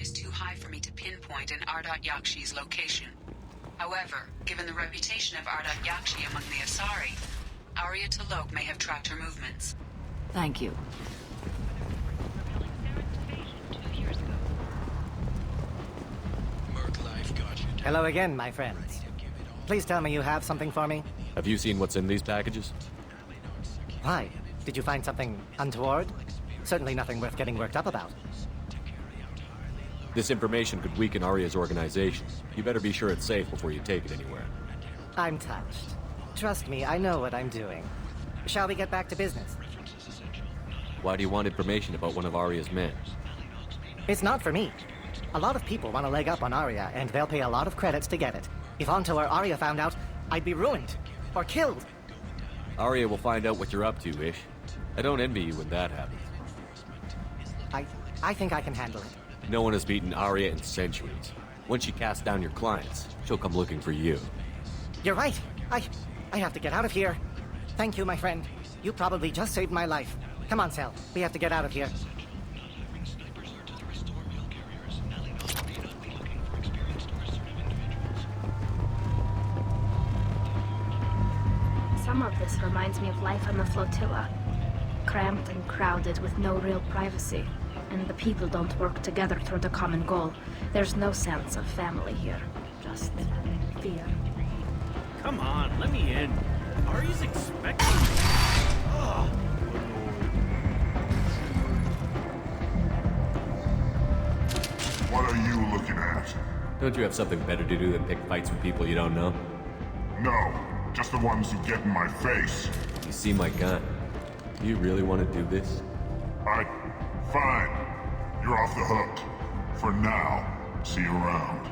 is too high for me to pinpoint an Ardat-Yakshi's location. However, given the reputation of Ardat-Yakshi among the Asari, Arya T'Loak may have tracked her movements. Thank you. Hello again, my friends. Please tell me you have something for me. Have you seen what's in these packages? Why? Did you find something untoward? Certainly nothing worth getting worked up about. This information could weaken Arya's organization. You better be sure it's safe before you take it anywhere. I'm touched. Trust me, I know what I'm doing. Shall we get back to business? Why do you want information about one of Arya's men? It's not for me. A lot of people want a leg up on Arya, and they'll pay a lot of credits to get it. If Anto or Arya found out, I'd be ruined. Or killed. Arya will find out what you're up to, Ish. I don't envy you when that happens. I think I can handle it. No one has beaten Arya in centuries. Once she casts down your clients, she'll come looking for you. You're right. I have to get out of here. Thank you, my friend. You probably just saved my life. Come on, Sal. We have to get out of here. Some of this reminds me of life on the flotilla. Cramped and crowded with no real privacy. And the people don't work together toward a common goal. There's no sense of family here. Just fear. Come on, let me in. Arya's expecting me. Oh. What are you looking at? Don't you have something better to do than pick fights with people you don't know? No, just the ones who get in my face. You see my gun. Do you really want to do this? Fine. You're off the hook. For now. See you around.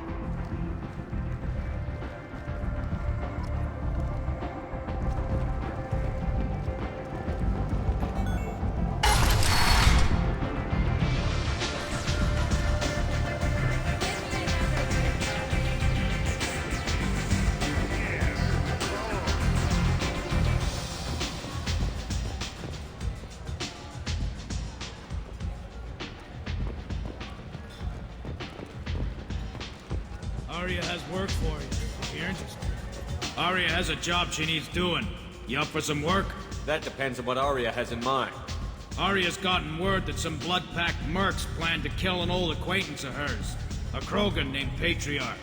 Arya has work for you. You're interested. Arya has a job she needs doing. You up for some work? That depends on what Arya has in mind. Arya's gotten word that some blood-packed mercs plan to kill an old acquaintance of hers. A Krogan named Patriarch.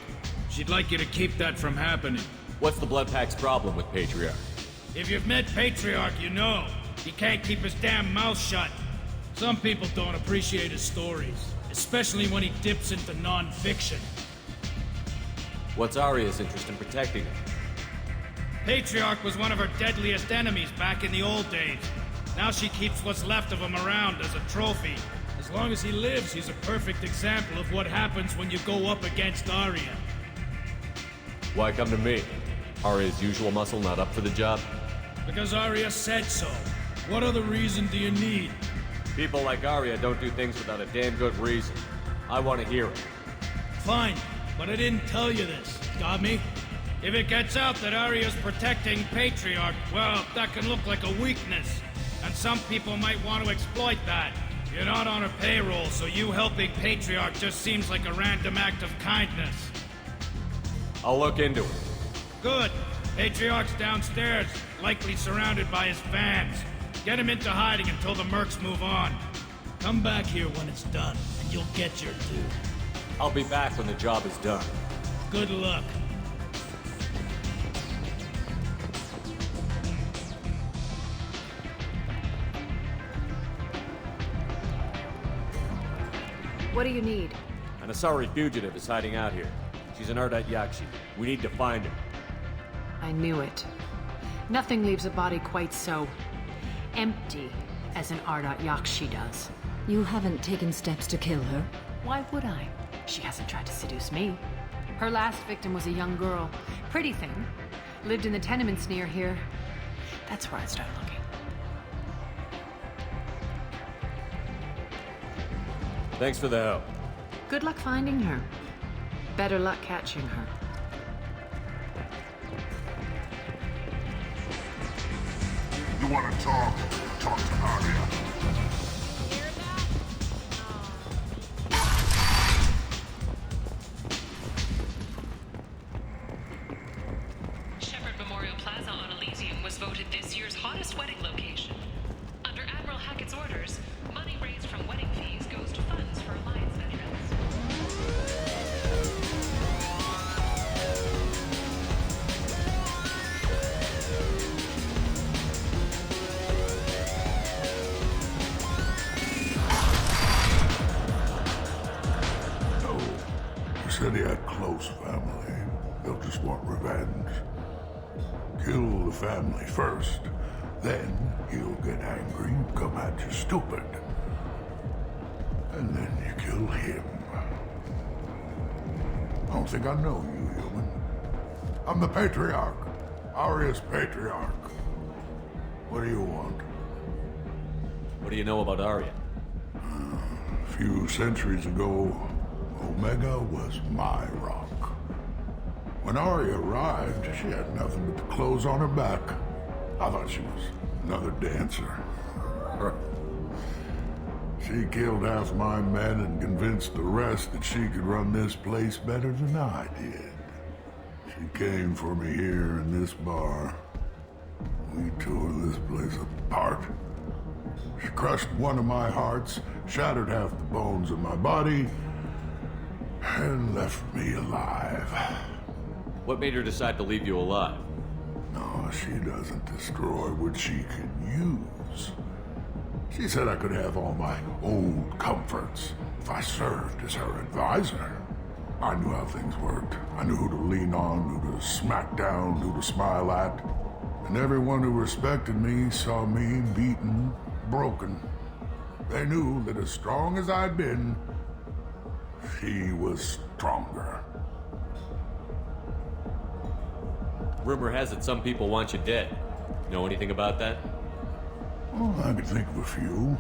She'd like you to keep that from happening. What's the Bloodpack's problem with Patriarch? If you've met Patriarch, you know. He can't keep his damn mouth shut. Some people don't appreciate his stories. Especially when he dips into non-fiction. What's Arya's interest in protecting him? Patriarch was one of her deadliest enemies back in the old days. Now she keeps what's left of him around as a trophy. As long as he lives, he's a perfect example of what happens when you go up against Arya. Why come to me? Arya's usual muscle not up for the job? Because Arya said so. What other reason do you need? People like Arya don't do things without a damn good reason. I want to hear it. Fine, but I didn't tell you this. Got me? If it gets out that Arya's protecting Patriarch, well, that can look like a weakness. And some people might want to exploit that. You're not on her payroll, so you helping Patriarch just seems like a random act of kindness. I'll look into it. Good. Patriarch's downstairs, likely surrounded by his fans. Get him into hiding until the mercs move on. Come back here when it's done, and you'll get your due. I'll be back when the job is done. Good luck. What do you need? An Asari fugitive is hiding out here. She's an Ardat-Yakshi. We need to find her. I knew it. Nothing leaves a body quite so empty as an Ardat-Yakshi does. You haven't taken steps to kill her? Why would I? She hasn't tried to seduce me. Her last victim was a young girl. Pretty thing. Lived in the tenements near here. That's where I started looking. Thanks for the help. Good luck finding her. Better luck catching her. You want to talk? Talk to Arya. was voted this year's hottest wedding location. Under Admiral Hackett's orders, money raised from wedding fees goes to funds for Alliance veterans. No. You said he had close family. They'll just want revenge. Kill the family first. Then he'll get angry and come at you stupid. And then you kill him. I don't think I know you, human. I'm the Patriarch. Aria's Patriarch. What do you want? What do you know about Arya? A few centuries ago, Omega was my rock. When Arya arrived, she had nothing but the clothes on her back. I thought she was another dancer. She killed half my men and convinced the rest that she could run this place better than I did. She came for me here in this bar. We tore this place apart. She crushed one of my hearts, shattered half the bones of my body, and left me alive. What made her decide to leave you alive? No, she doesn't destroy what she can use. She said I could have all my old comforts if I served as her advisor. I knew how things worked. I knew who to lean on, who to smack down, who to smile at. And everyone who respected me saw me beaten, broken. They knew that as strong as I'd been, she was stronger. Rumor has it some people want you dead. Know anything about that? Well, I could think of a few.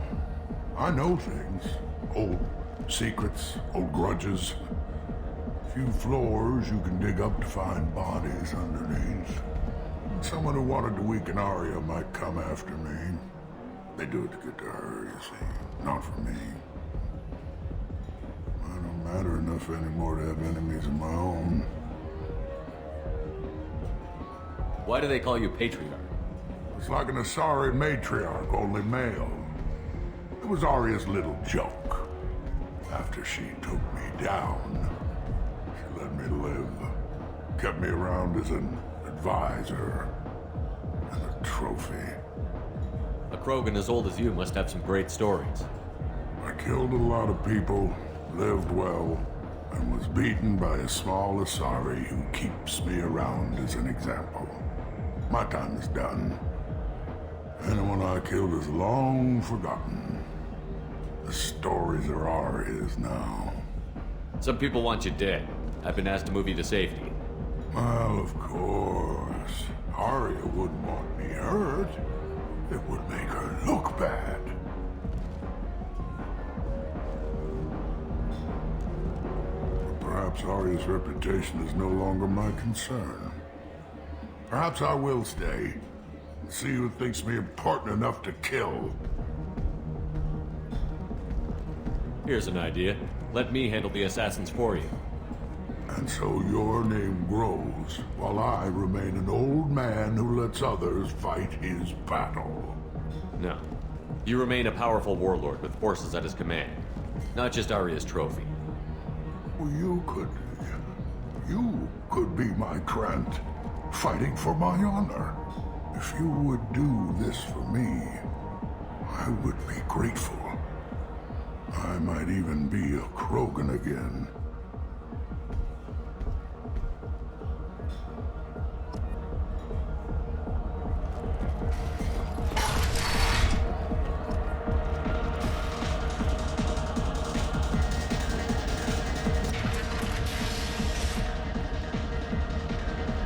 I know things. Old secrets, old grudges. A few floors you can dig up to find bodies underneath. Someone who wanted to weaken Arya might come after me. They do it to get to her, you see. Not for me. I don't matter enough anymore to have enemies of my own. Why do they call you Patriarch? It's like an Asari matriarch, only male. It was Arya's little joke. After she took me down, she let me live. Kept me around as an advisor and a trophy. A Krogan as old as you must have some great stories. I killed a lot of people, lived well, and was beaten by a small Asari who keeps me around as an example. My time is done. Anyone I killed is long forgotten. The stories are Arya's now. Some people want you dead. I've been asked to move you to safety. Well, of course. Arya wouldn't want me hurt. It would make her look bad. But perhaps Arya's reputation is no longer my concern. Perhaps I will stay. See who thinks me important enough to kill. Here's an idea. Let me handle the assassins for you. And so your name grows, while I remain an old man who lets others fight his battle. No. You remain a powerful warlord with forces at his command. Not just Arya's trophy. Well, you could be my Krant, fighting for my honor. If you would do this for me, I would be grateful. I might even be a Krogan again.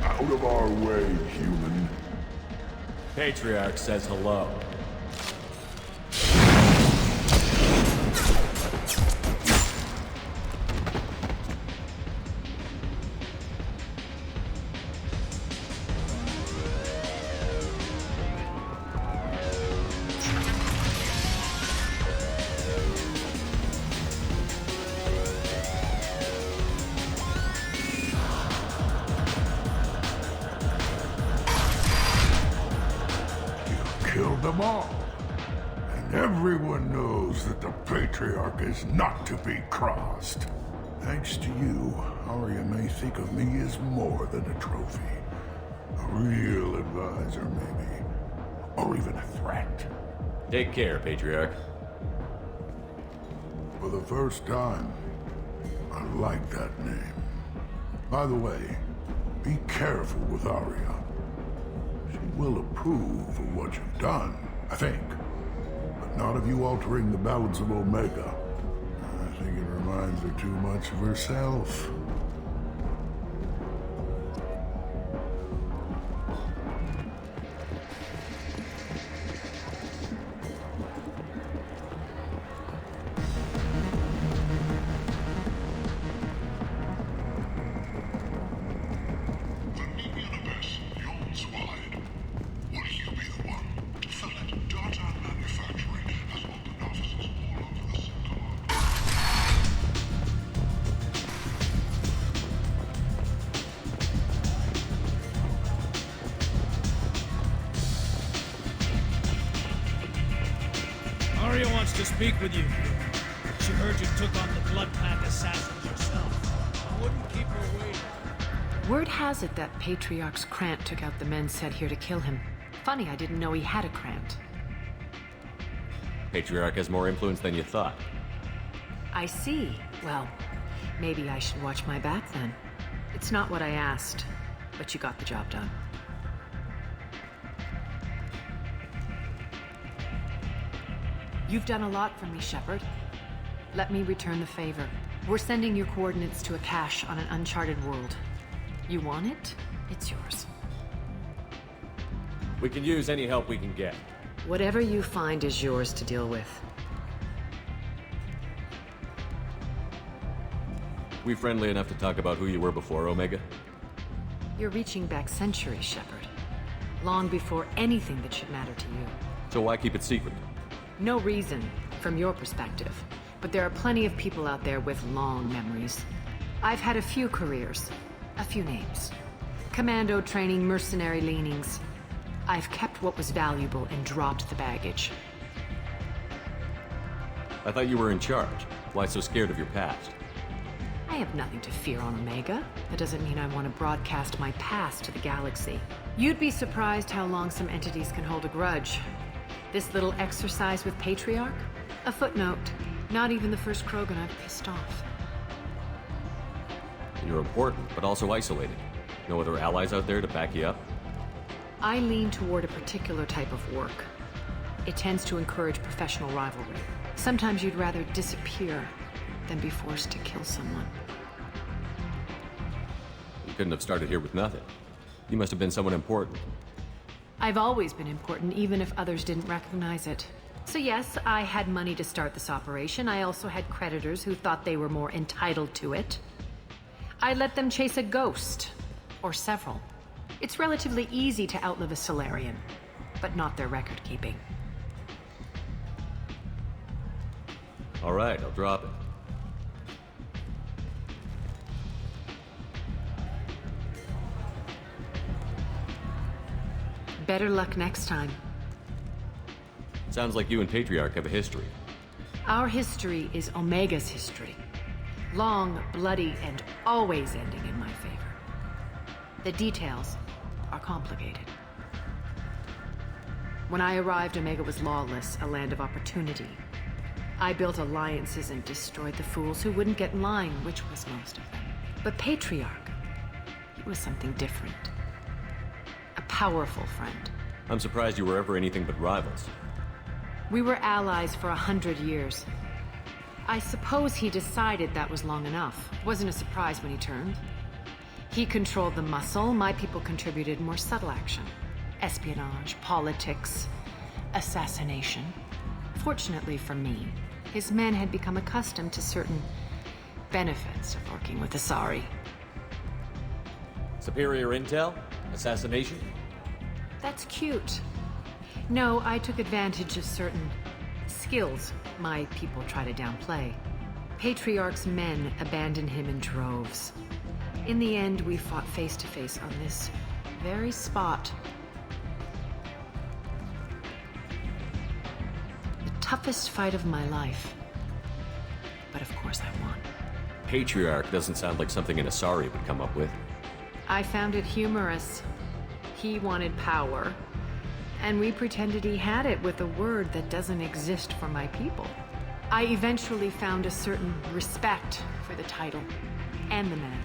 Out of our way, human. Patriarch says hello. killed them all. And everyone knows that the Patriarch is not to be crossed. Thanks to you, Arya may think of me as more than a trophy. A real advisor, maybe. Or even a threat. Take care, Patriarch. For the first time, I like that name. By the way, be careful with Arya. She will approve of what you've done, I think. But not of you altering the balance of Omega. I think it reminds her too much of herself. Arya wants to speak with you. She heard you took on the Blood Pack assassins yourself. I wouldn't keep her waiting. Word has it that Patriarch's Krant took out the men sent here to kill him. Funny, I didn't know he had a Krant. Patriarch has more influence than you thought. I see. Well, maybe I should watch my back then. It's not what I asked, but you got the job done. You've done a lot for me, Shepard. Let me return the favor. We're sending your coordinates to a cache on an uncharted world. You want it? It's yours. We can use any help we can get. Whatever you find is yours to deal with. We friendly enough to talk about who you were before, Omega? You're reaching back centuries, Shepard. Long before anything that should matter to you. So why keep it secret? No reason, from your perspective. But there are plenty of people out there with long memories. I've had a few careers, a few names. Commando training, mercenary leanings. I've kept what was valuable and dropped the baggage. I thought you were in charge. Why so scared of your past? I have nothing to fear on Omega. That doesn't mean I want to broadcast my past to the galaxy. You'd be surprised how long some entities can hold a grudge. This little exercise with Patriarch? A footnote. Not even the first Krogan I've pissed off. You're important, but also isolated. No other allies out there to back you up? I lean toward a particular type of work. It tends to encourage professional rivalry. Sometimes you'd rather disappear than be forced to kill someone. You couldn't have started here with nothing. You must have been someone important. I've always been important, even if others didn't recognize it. So yes, I had money to start this operation. I also had creditors who thought they were more entitled to it. I let them chase a ghost, or several. It's relatively easy to outlive a Solarian, but not their record-keeping. All right, I'll drop it. Better luck next time. Sounds like you and Patriarch have a history. Our history is Omega's history. Long, bloody, and always ending in my favor. The details are complicated. When I arrived, Omega was lawless, a land of opportunity. I built alliances and destroyed the fools who wouldn't get in line, which was most of them. But Patriarch, he was something different. A powerful friend. I'm surprised you were ever anything but rivals. We were allies for 100 years. I suppose he decided that was long enough. Wasn't a surprise when he turned. He controlled the muscle, my people contributed more subtle action. Espionage, politics, assassination. Fortunately for me, his men had become accustomed to certain benefits of working with Asari. Superior intel? Assassination? That's cute. No, I took advantage of certain skills my people try to downplay. Patriarch's men abandoned him in droves. In the end, we fought face to face on this very spot. toughest fight of my life. But of course I won. Patriarch doesn't sound like something an Asari would come up with. I found it humorous. He wanted power, and we pretended he had it with a word that doesn't exist for my people. I eventually found a certain respect for the title and the man.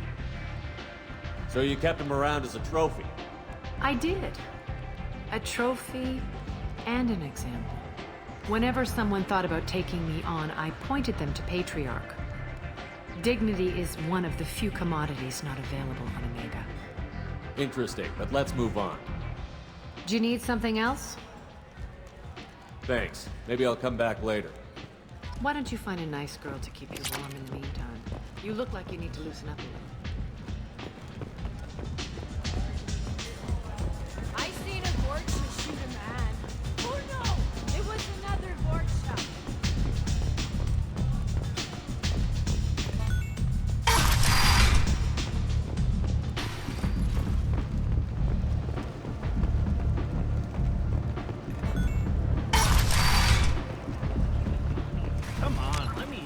So you kept him around as a trophy? I did. A trophy and an example. Whenever someone thought about taking me on, I pointed them to Patriarch. Dignity is one of the few commodities not available on Omega. Interesting, but let's move on. Do you need something else? Thanks. Maybe I'll come back later. Why don't you find a nice girl to keep you warm in the meantime? You look like you need to loosen up a little. I seen a Vortex shoot a man. Oh no! It was another Vortex shot. Come on, let me in.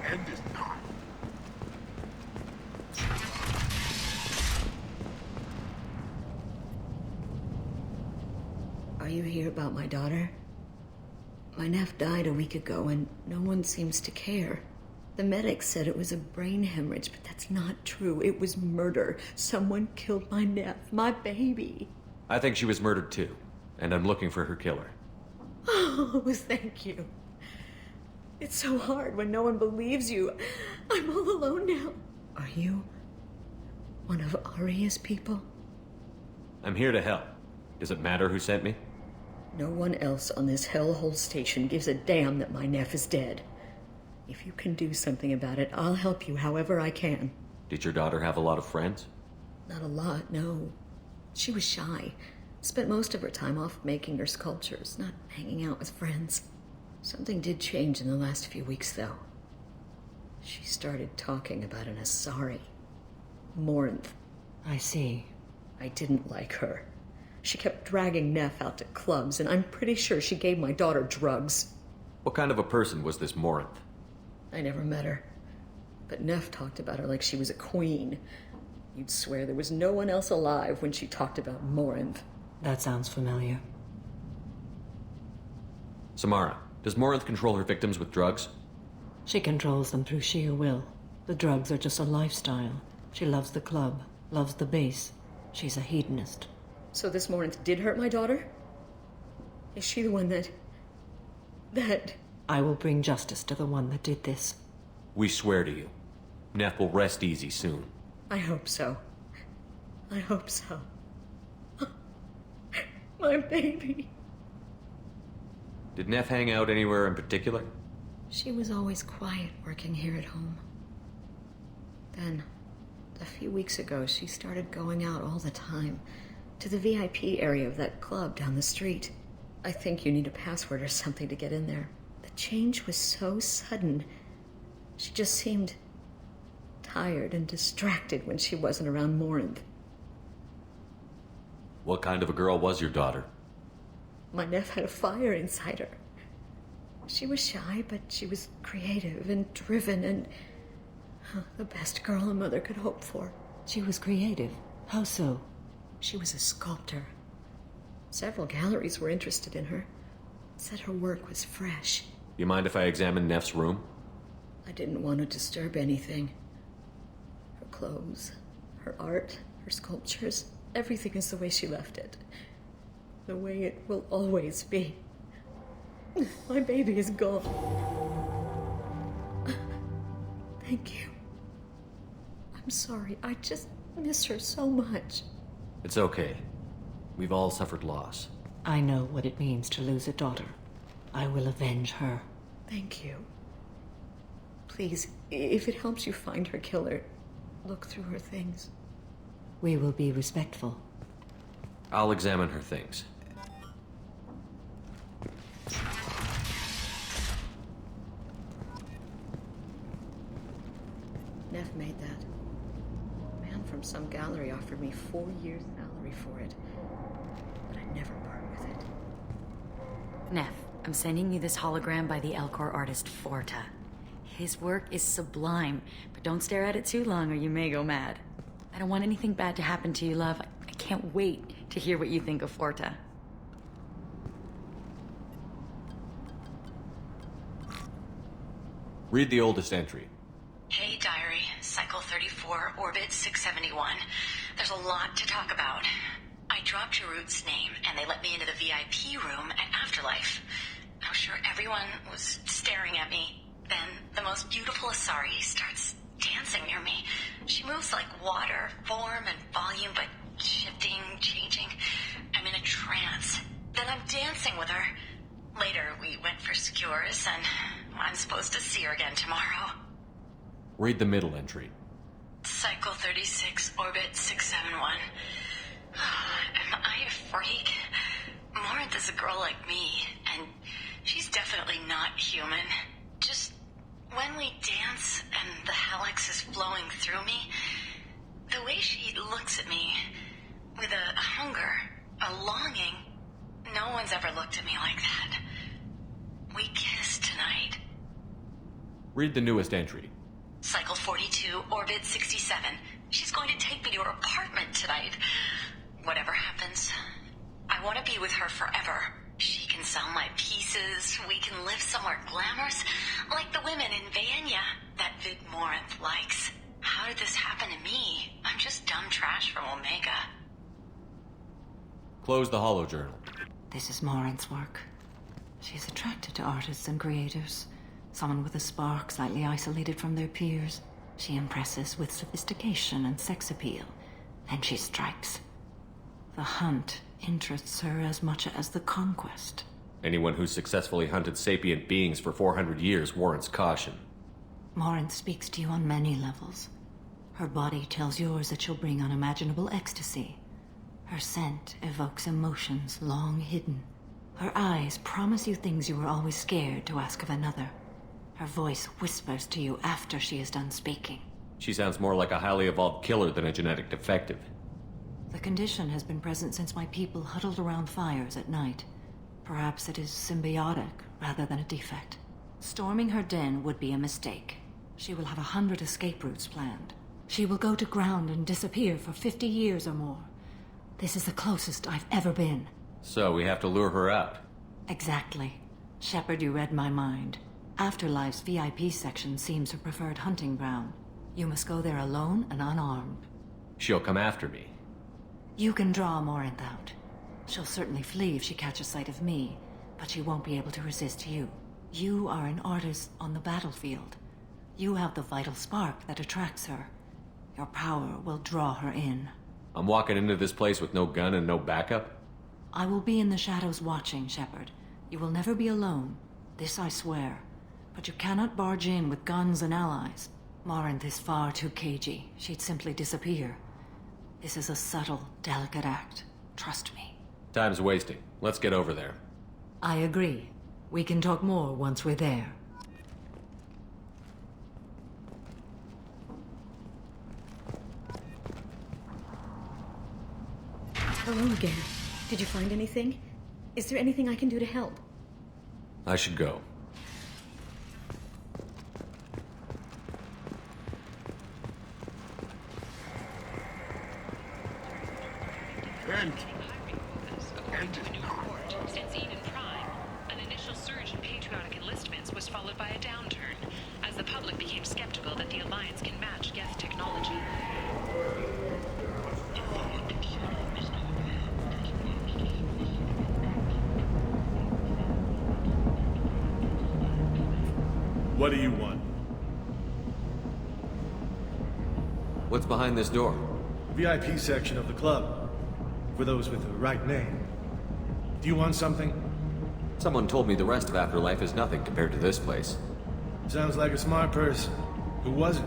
End is not. Are you here about my daughter? My nephew died a week ago and no one seems to care. The medics said it was a brain hemorrhage, but that's not true. It was murder. Someone killed my nephew, my baby. I think she was murdered too, and I'm looking for her killer. Oh, thank you. It's so hard when no one believes you. I'm all alone now. Are you one of Aria's people? I'm here to help. Does it matter who sent me? No one else on this hellhole station gives a damn that my nephew is dead. If you can do something about it, I'll help you however I can. Did your daughter have a lot of friends? Not a lot, no. She was shy. Spent most of her time off making her sculptures, not hanging out with friends. Something did change in the last few weeks, though. She started talking about an asari. Morinth. I see. I didn't like her. She kept dragging Neff out to clubs, and I'm pretty sure she gave my daughter drugs. What kind of a person was this Morinth? I never met her. But Neff talked about her like she was a queen. You'd swear there was no one else alive when she talked about Morinth. That sounds familiar. Samara, does Morinth control her victims with drugs? She controls them through sheer will. The drugs are just a lifestyle. She loves the club, loves the base. She's a hedonist. So this Morinth did hurt my daughter? Is she the one that... I will bring justice to the one that did this. We swear to you. Neff will rest easy soon. I hope so. I hope so. My baby. Did Neff hang out anywhere in particular? She was always quiet working here at home. Then, a few weeks ago, she started going out all the time to the VIP area of that club down the street. I think you need a password or something to get in there. The change was so sudden. She just seemed tired and distracted when she wasn't around Morinth. What kind of a girl was your daughter? My nephew had a fire inside her. She was shy, but she was creative and driven and the best girl a mother could hope for. She was creative. How so? She was a sculptor. Several galleries were interested in her. Said her work was fresh. You mind if I examine Neff's room? I didn't want to disturb anything. Her clothes, her art, her sculptures, everything is the way she left it. The way it will always be. My baby is gone. Thank you. I'm sorry. I just miss her so much. It's okay. We've all suffered loss. I know what it means to lose a daughter. I will avenge her. Thank you. Please, if it helps you find her killer, look through her things. We will be respectful. I'll examine her things. Neff made that. A man from some gallery offered me 4 years' salary for it. But I'd never part with it. Neff, I'm sending you this hologram by the Elcor artist Forta. His work is sublime, but don't stare at it too long or you may go mad. I don't want anything bad to happen to you, love. I can't wait to hear what you think of Forta. Read the oldest entry. Hey, Diary. Cycle 34, Orbit 671. There's a lot to talk about. I dropped your root's name, and they let me into the VIP room at Afterlife. I was sure everyone was staring at me. Then the most beautiful Asari starts dancing near me. She moves like water, form and volume, but shifting, changing. I'm in a trance. Then I'm dancing with her. Later, we went for skewers, and I'm supposed to see her again tomorrow. Read the middle entry. Cycle 36, Orbit 671. Am I a freak? Morinth is a girl like me, and she's definitely not human. Just when we dance and the helix is flowing through me, the way she looks at me with a hunger, a longing, no one's ever looked at me like that. We kissed tonight. Read the newest entry. Cycle 42, Orbit 67. She's going to take me to her apartment tonight. Whatever happens, I want to be with her forever. She can sell my pieces. We can live somewhere glamorous, like the women in Vanya that Vid Morinth likes. How did this happen to me? I'm just dumb trash from Omega. Close the holojournal. This is Morinth's work. She's attracted to artists and creators. Someone with a spark, slightly isolated from their peers. She impresses with sophistication and sex appeal. Then she strikes. The hunt interests her as much as the conquest. Anyone who's successfully hunted sapient beings for 400 years warrants caution. Morinth speaks to you on many levels. Her body tells yours that she'll bring unimaginable ecstasy. Her scent evokes emotions long hidden. Her eyes promise you things you were always scared to ask of another. Her voice whispers to you after she is done speaking. She sounds more like a highly evolved killer than a genetic defective. The condition has been present since my people huddled around fires at night. Perhaps it is symbiotic rather than a defect. Storming her den would be a mistake. She will have 100 escape routes planned. She will go to ground and disappear for 50 years or more. This is the closest I've ever been. So we have to lure her out. Exactly. Shepard, you read my mind. Afterlife's VIP section seems her preferred hunting ground. You must go there alone and unarmed. She'll come after me. You can draw Morinth out. She'll certainly flee if she catches sight of me, but she won't be able to resist you. You are an artist on the battlefield. You have the vital spark that attracts her. Your power will draw her in. I'm walking into this place with no gun and no backup? I will be in the shadows watching, Shepard. You will never be alone. This I swear. But you cannot barge in with guns and allies. Morinth is far too cagey. She'd simply disappear. This is a subtle, delicate act. Trust me. Time's wasting. Let's get over there. I agree. We can talk more once we're there. Hello again. Did you find anything? Is there anything I can do to help? I should go. Since Eden Prime, an initial surge in patriotic enlistments was followed by a downturn, as the public became skeptical that the Alliance can match Geth technology. What do you want? What's behind this door? VIP section of the club. For those with the right name. Do you want something? Someone told me the rest of Afterlife is nothing compared to this place. Sounds like a smart person. Who was it?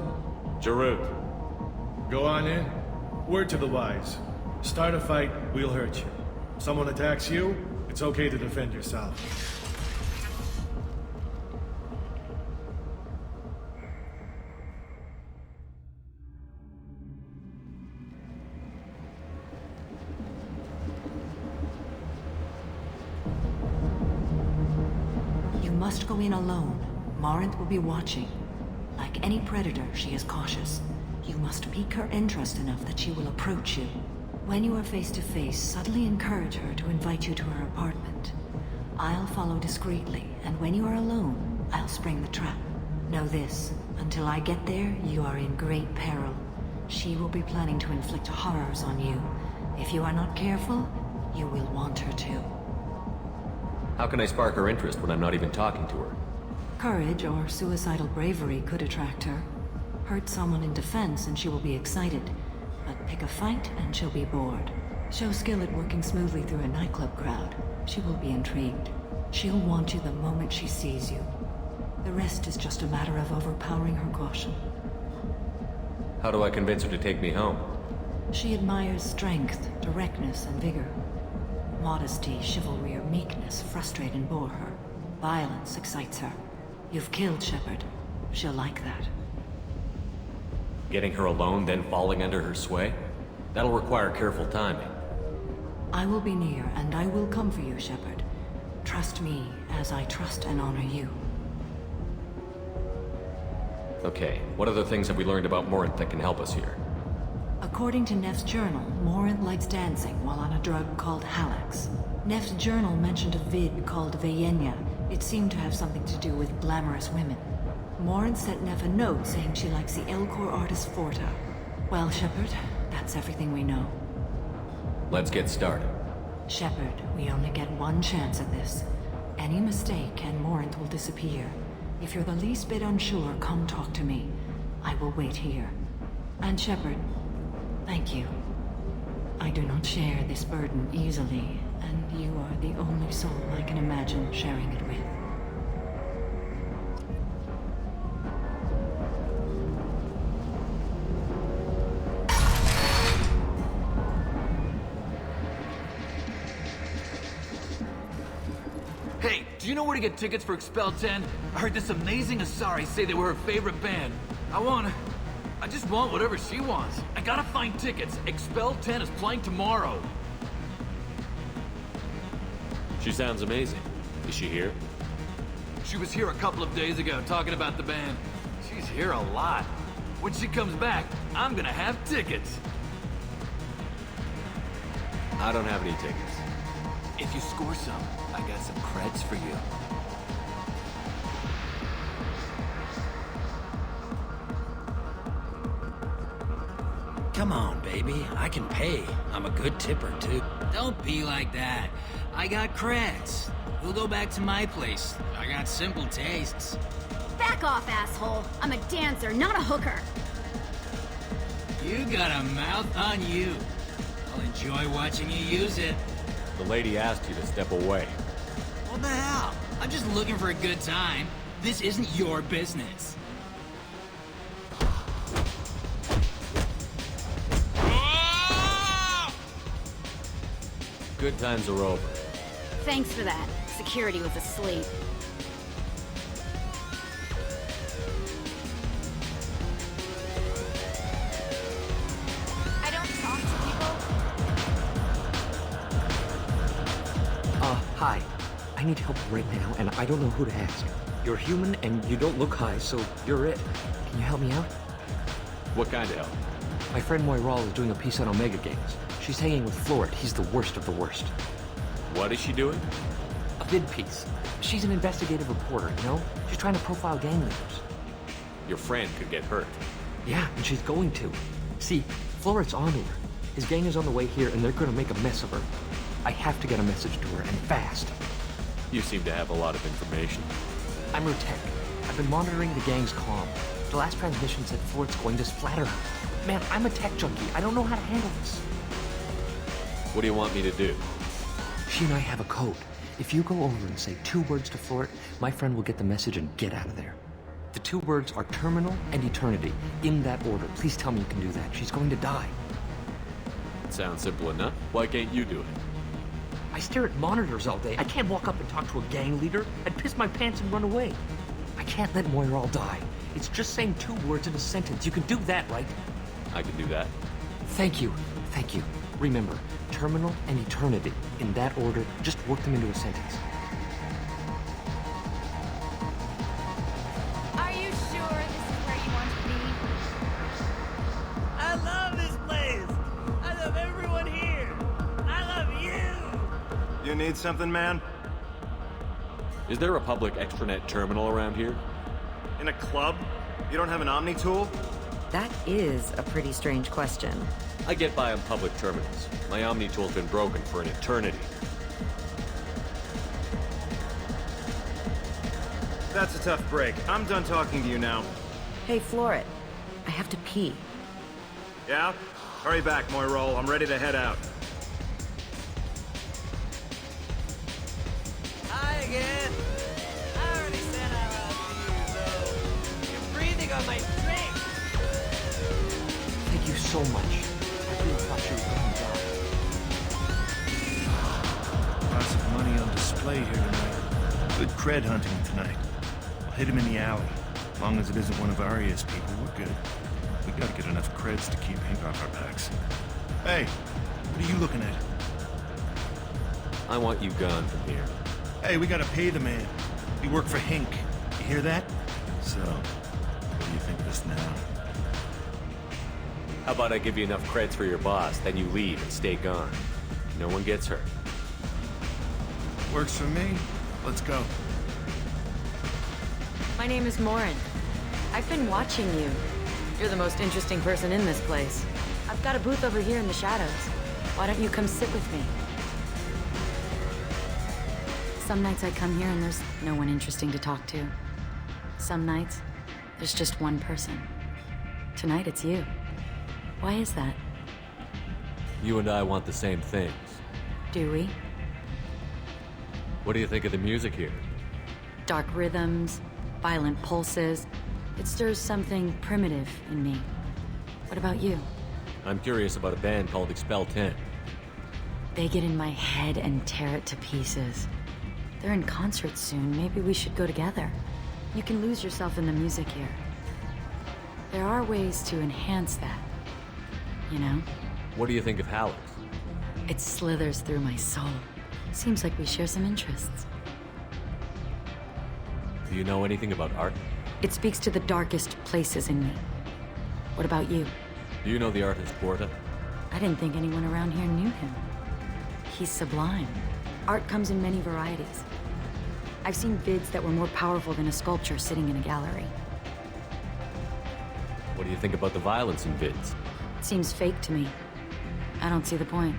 Jarut. Go on in. Word to the wise. Start a fight, we'll hurt you. Someone attacks you, it's okay to defend yourself. You must go in alone. Morinth will be watching. Like any predator, she is cautious. You must pique her interest enough that she will approach you. When you are face to face, subtly encourage her to invite you to her apartment. I'll follow discreetly, and when you are alone, I'll spring the trap. Know this, until I get there, you are in great peril. She will be planning to inflict horrors on you. If you are not careful, you will want her to. How can I spark her interest when I'm not even talking to her? Courage or suicidal bravery could attract her. Hurt someone in defense and she will be excited. But pick a fight and she'll be bored. Show skill at working smoothly through a nightclub crowd. She will be intrigued. She'll want you the moment she sees you. The rest is just a matter of overpowering her caution. How do I convince her to take me home? She admires strength, directness, and vigor. Modesty, chivalry, or meekness frustrate and bore her. Violence excites her. You've killed Shepard. She'll like that. Getting her alone, then falling under her sway? That'll require careful timing. I will be near, and I will come for you, Shepard. Trust me, as I trust and honor you. Okay, what other things have we learned about Morinth that can help us here? According to Neff's journal, Morinth likes dancing while on a drug called Halax. Neff's journal mentioned a vid called Vayenya. It seemed to have something to do with glamorous women. Morinth sent Neff a note saying she likes the Elcor artist Forta. Well, Shepard, that's everything we know. Let's get started. Shepard, we only get one chance at this. Any mistake and Morinth will disappear. If you're the least bit unsure, come talk to me. I will wait here. And Shepard, thank you. I do not share this burden easily, and you are the only soul I can imagine sharing it with. Hey, do you know where to get tickets for Expel 10? I heard this amazing Asari say they were her favorite band. I just want whatever she wants. I gotta find tickets. Expel 10 is playing tomorrow. She sounds amazing. Is she here? She was here a couple of days ago talking about the band. She's here a lot. When she comes back, I'm gonna have tickets. I don't have any tickets. If you score some, I got some creds for you. Come on, baby. I can pay. I'm a good tipper, too. Don't be like that. I got creds. We'll go back to my place. I got simple tastes. Back off, asshole. I'm a dancer, not a hooker. You got a mouth on you. I'll enjoy watching you use it. The lady asked you to step away. What the hell? I'm just looking for a good time. This isn't your business. Good times are over. Thanks for that. Security was asleep. I don't talk to people. Hi. I need help right now, and I don't know who to ask. You're human, and you don't look high, so you're it. Can you help me out? What kind of help? My friend Moiral is doing a piece on Omega Games. She's hanging with Florid. He's the worst of the worst. What is she doing? A vid piece. She's an investigative reporter, you know? She's trying to profile gang leaders. Your friend could get hurt. Yeah, and she's going to. See, Florid's onto her. His gang is on the way here, and they're gonna make a mess of her. I have to get a message to her, and fast. You seem to have a lot of information. I'm her tech. I've been monitoring the gang's comm. The last transmission said Florid's going to splatter her. Man, I'm a tech junkie. I don't know how to handle this. What do you want me to do? She and I have a code. If you go over and say 2 words to Floret, my friend will get the message and get out of there. The 2 words are terminal and eternity, in that order. Please tell me you can do that. She's going to die. It sounds simple enough. Why can't you do it? I stare at monitors all day. I can't walk up and talk to a gang leader. I'd piss my pants and run away. I can't let Moira all die. It's just saying 2 words in a sentence. You can do that, right? I can do that. Thank you. Thank you. Remember, terminal and eternity. In that order, just work them into a sentence. Are you sure this is where you want to be? I love this place! I love everyone here! I love you! You need something, man? Is there a public extranet terminal around here? In a club? You don't have an Omni tool? That is a pretty strange question. I get by on public terminals. My Omni tool's been broken for an eternity. That's a tough break. I'm done talking to you now. Hey, Floret. I have to pee. Yeah? Hurry back, Moira. I'm ready to head out. Hi again! I already said I love you, though. You're breathing on my drink! Thank you so much. I really thought she was going to die. Lots of money on display here tonight. Good cred hunting tonight. I'll hit him in the alley. As long as it isn't one of Arya's people, we're good. We gotta get enough creds to keep ink off our backs. Hey, what are you looking at? I want you gone from here. Hey, we gotta pay the man. We work for Hink. You hear that? So, what do you think of us now? How about I give you enough creds for your boss, then you leave and stay gone. No one gets hurt. Works for me. Let's go. My name is Morinth. I've been watching you. You're the most interesting person in this place. I've got a booth over here in the shadows. Why don't you come sit with me? Some nights I come here and there's no one interesting to talk to. Some nights, there's just one person. Tonight it's you. Why is that? You and I want the same things. Do we? What do you think of the music here? Dark rhythms, violent pulses. It stirs something primitive in me. What about you? I'm curious about a band called Expel 10. They get in my head and tear it to pieces. They're in concert soon. Maybe we should go together. You can lose yourself in the music here. There are ways to enhance that. You know? What do you think of Hallex? It slithers through my soul. Seems like we share some interests. Do you know anything about art? It speaks to the darkest places in me. What about you? Do you know the artist Porta? I didn't think anyone around here knew him. He's sublime. Art comes in many varieties. I've seen vids that were more powerful than a sculpture sitting in a gallery. What do you think about the violence in vids? It seems fake to me. I don't see the point.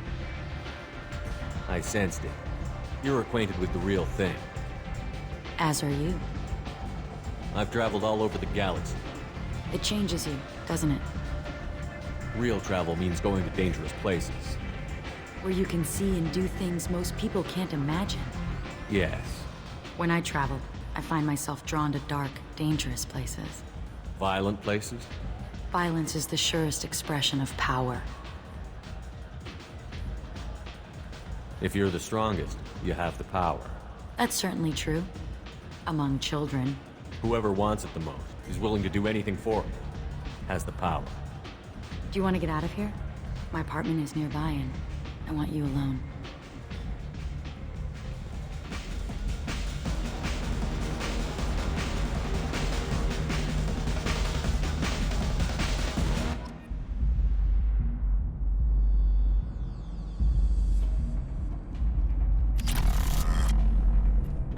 I sensed it. You're acquainted with the real thing. As are you. I've traveled all over the galaxy. It changes you, doesn't it? Real travel means going to dangerous places. Where you can see and do things most people can't imagine. Yes. When I travel, I find myself drawn to dark, dangerous places. Violent places? Violence is the surest expression of power. If you're the strongest, you have the power. That's certainly true. Among children. Whoever wants it the most, is willing to do anything for it, has the power. Do you want to get out of here? My apartment is nearby and I want you alone.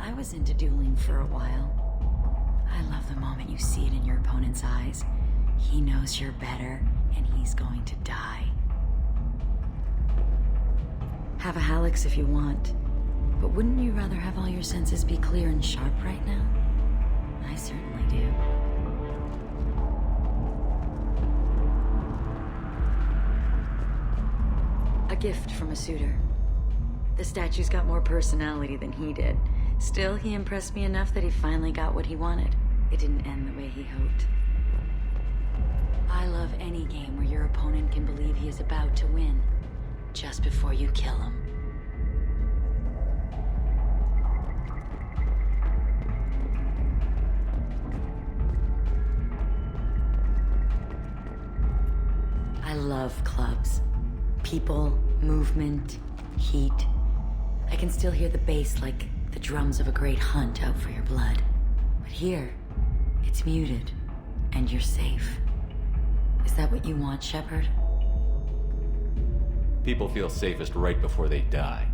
I was into dueling for a while. I love the moment you see it in your opponent's eyes. He knows you're better, and he's going to die. Have a Hallex if you want, but wouldn't you rather have all your senses be clear and sharp right now? I certainly do. A gift from a suitor. The statue's got more personality than he did. Still, he impressed me enough that he finally got what he wanted. It didn't end the way he hoped. I love any game where your opponent can believe he is about to win, just before you kill him. I love clubs. People, movement, heat. I can still hear the bass like the drums of a great hunt out for your blood. But here, it's muted, and you're safe. Is that what you want, Shepard? People feel safest right before they die.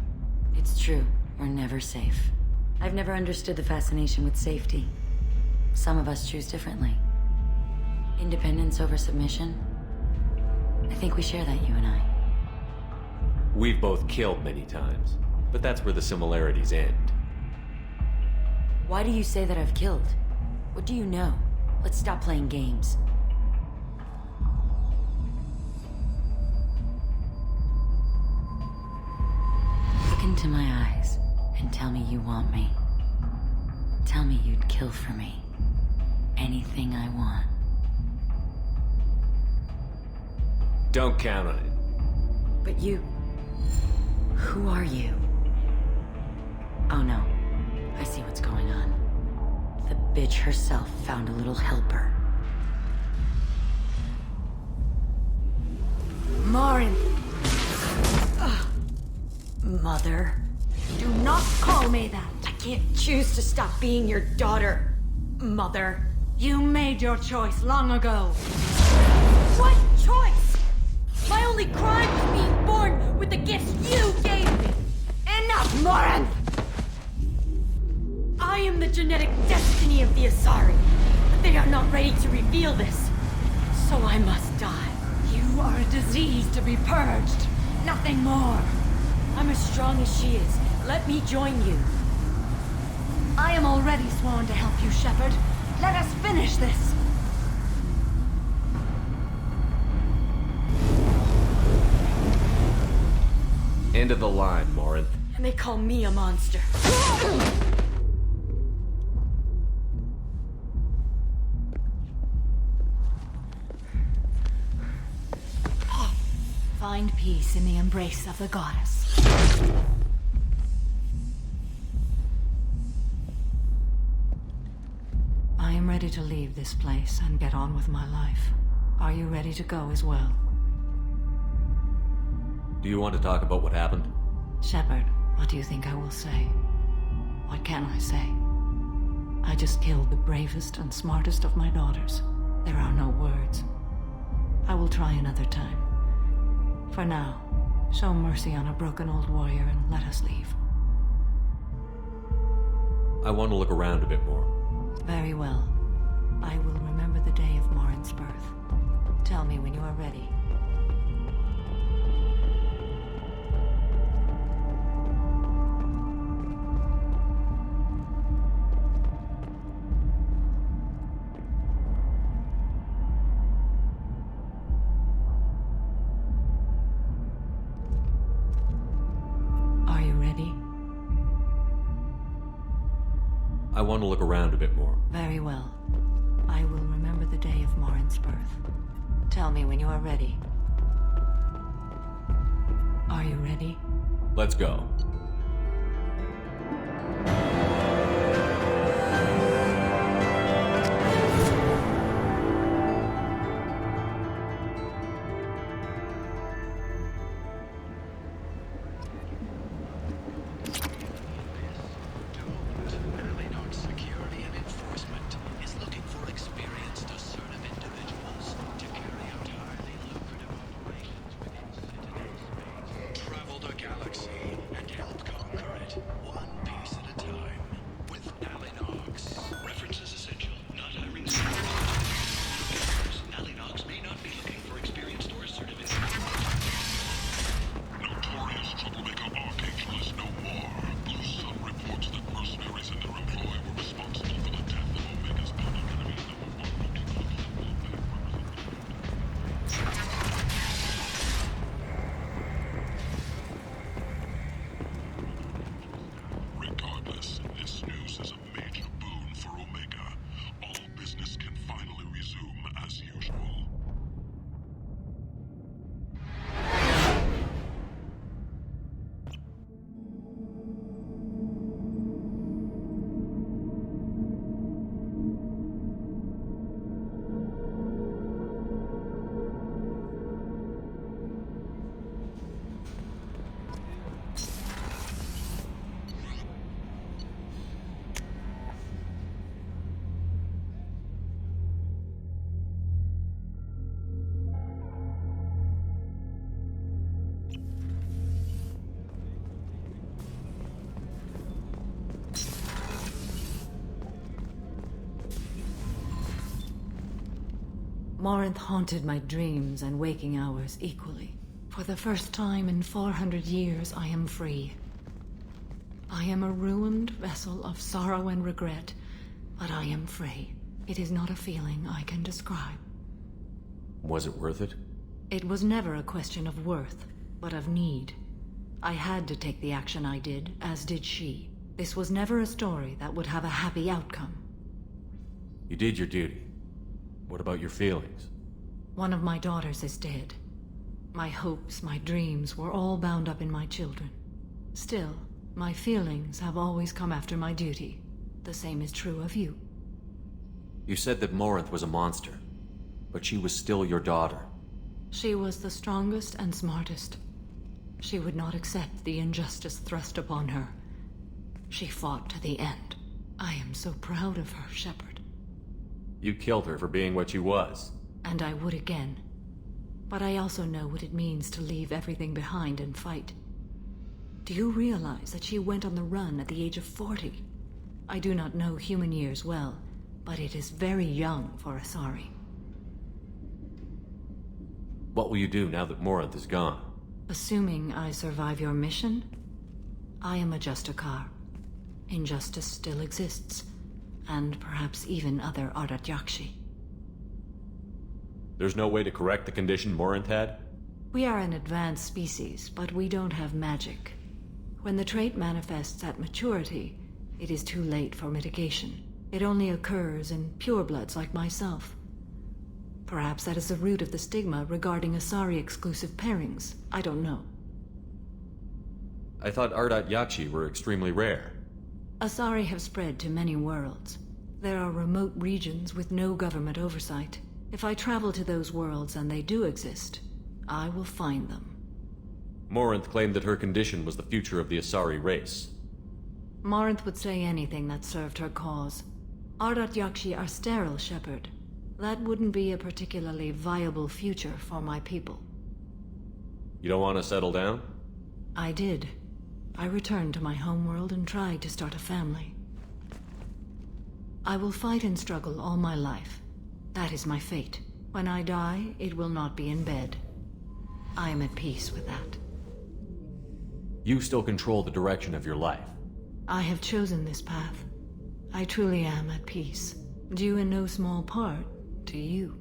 It's true. We're never safe. I've never understood the fascination with safety. Some of us choose differently. Independence over submission? I think we share that, you and I. We've both killed many times, but that's where the similarities end. Why do you say that I've killed? What do you know? Let's stop playing games. Look into my eyes and tell me you want me. Tell me you'd kill for me. Anything I want. Don't count on it. But you... Who are you? Oh no. I see what's going on. The bitch herself found a little helper. Morinth! Mother. Do not call me that! I can't choose to stop being your daughter, Mother. You made your choice long ago. What choice? My only crime was being born with the gifts you gave me. Enough, Morinth! I am the genetic destiny of the Asari, but they are not ready to reveal this, so I must die. You are a disease to be purged. Nothing more. I'm as strong as she is. Let me join you. I am already sworn to help you, Shepard. Let us finish this. End of the line, Morinth. And they call me a monster. Find peace in the embrace of the goddess. I am ready to leave this place and get on with my life. Are you ready to go as well? Do you want to talk about what happened? Shepard, what do you think I will say? What can I say? I just killed the bravest and smartest of my daughters. There are no words. I will try another time. For now, show mercy on a broken old warrior and let us leave. I want to look around a bit more. Very well. I will remember the day of Morinth's birth. Tell me when you are ready. I want to look around a bit more. Very well. I will remember the day of Morinth's birth. Tell me when you are ready. Are you ready? Let's go. Travel the galaxy and Morinth haunted my dreams and waking hours equally. For the first time in 400 years, I am free. I am a ruined vessel of sorrow and regret, but I am free. It is not a feeling I can describe. Was it worth it? It was never a question of worth, but of need. I had to take the action I did, as did she. This was never a story that would have a happy outcome. You did your duty. What about your feelings? One of my daughters is dead. My hopes, my dreams were all bound up in my children. Still, my feelings have always come after my duty. The same is true of you. You said that Morinth was a monster, but she was still your daughter. She was the strongest and smartest. She would not accept the injustice thrust upon her. She fought to the end. I am so proud of her, Shepard. You killed her for being what she was. And I would again. But I also know what it means to leave everything behind and fight. Do you realize that she went on the run at the age of 40? I do not know human years well, but it is very young for Asari. What will you do now that Morinth is gone? Assuming I survive your mission, I am a Justicar. Injustice still exists, and perhaps even other Ardat-Yakshi. There's no way to correct the condition Morinth had? We are an advanced species, but we don't have magic. When the trait manifests at maturity, it is too late for mitigation. It only occurs in purebloods like myself. Perhaps that is the root of the stigma regarding Asari-exclusive pairings. I don't know. I thought Ardat-Yakshi were extremely rare. Asari have spread to many worlds. There are remote regions with no government oversight. If I travel to those worlds and they do exist, I will find them. Morinth claimed that her condition was the future of the Asari race. Morinth would say anything that served her cause. Ardat-Yakshi are sterile, Shepard. That wouldn't be a particularly viable future for my people. You don't want to settle down? I did. I returned to my homeworld and tried to start a family. I will fight and struggle all my life. That is my fate. When I die, it will not be in bed. I am at peace with that. You still control the direction of your life. I have chosen this path. I truly am at peace, due in no small part to you.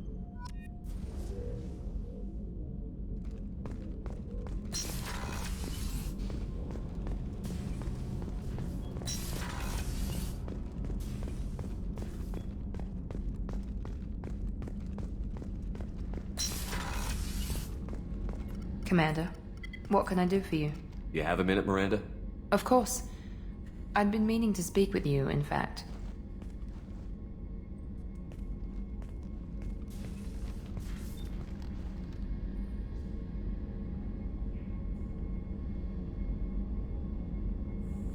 Commander, what can I do for you? You have a minute, Miranda? Of course. I'd been meaning to speak with you, in fact.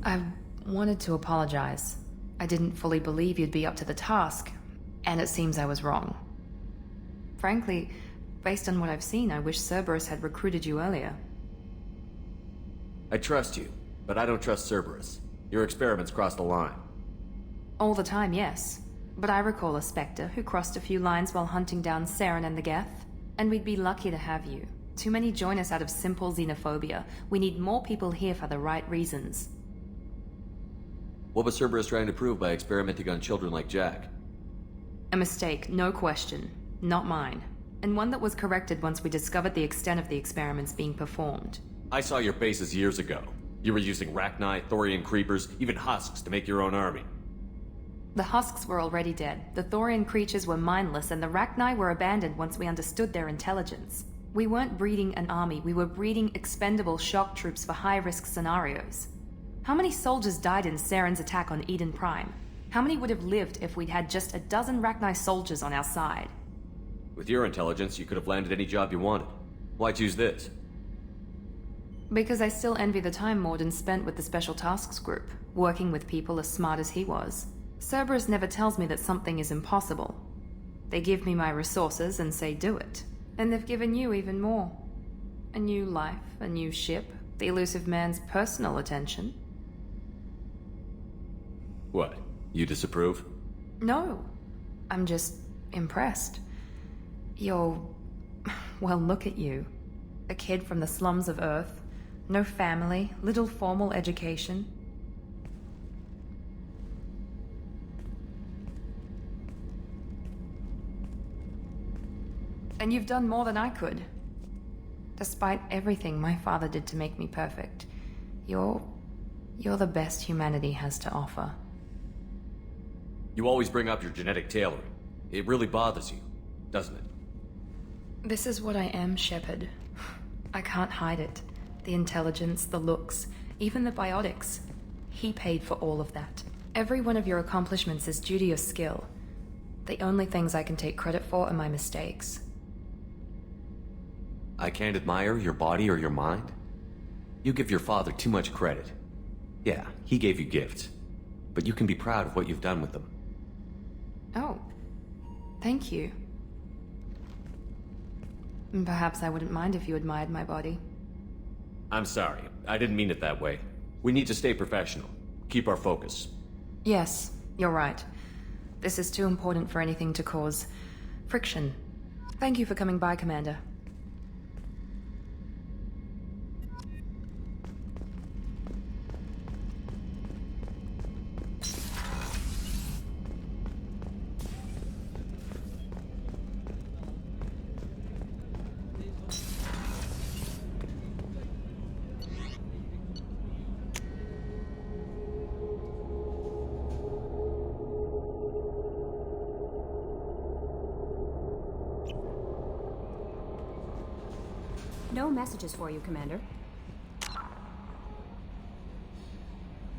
I wanted to apologize. I didn't fully believe you'd be up to the task, and it seems I was wrong. Frankly, based on what I've seen, I wish Cerberus had recruited you earlier. I trust you, but I don't trust Cerberus. Your experiments crossed the line. All the time, yes. But I recall a Spectre who crossed a few lines while hunting down Saren and the Geth. And we'd be lucky to have you. Too many join us out of simple xenophobia. We need more people here for the right reasons. What was Cerberus trying to prove by experimenting on children like Jack? A mistake, no question. Not mine. And one that was corrected once we discovered the extent of the experiments being performed. I saw your bases years ago. You were using Rachni, Thorian creepers, even husks to make your own army. The husks were already dead, the Thorian creatures were mindless, and the Rachni were abandoned once we understood their intelligence. We weren't breeding an army, we were breeding expendable shock troops for high-risk scenarios. How many soldiers died in Saren's attack on Eden Prime? How many would have lived if we'd had just a dozen Rachni soldiers on our side? With your intelligence, you could have landed any job you wanted. Why choose this? Because I still envy the time Morden spent with the Special Tasks Group, working with people as smart as he was. Cerberus never tells me that something is impossible. They give me my resources and say do it. And they've given you even more. A new life, a new ship, the elusive man's personal attention. What? You disapprove? No. I'm just impressed. You're... well, look at you. A kid from the slums of Earth. No family, little formal education. And you've done more than I could. Despite everything my father did to make me perfect, you're the best humanity has to offer. You always bring up your genetic tailoring. It really bothers you, doesn't it? This is what I am, Shepard. I can't hide it. The intelligence, the looks, even the biotics. He paid for all of that. Every one of your accomplishments is due to your skill. The only things I can take credit for are my mistakes. I can't admire your body or your mind? You give your father too much credit. Yeah, he gave you gifts. But you can be proud of what you've done with them. Oh. Thank you. Perhaps I wouldn't mind if you admired my body. I'm sorry. I didn't mean it that way. We need to stay professional. Keep our focus. Yes, you're right. This is too important for anything to cause friction. Thank you for coming by, Commander. No messages for you, Commander.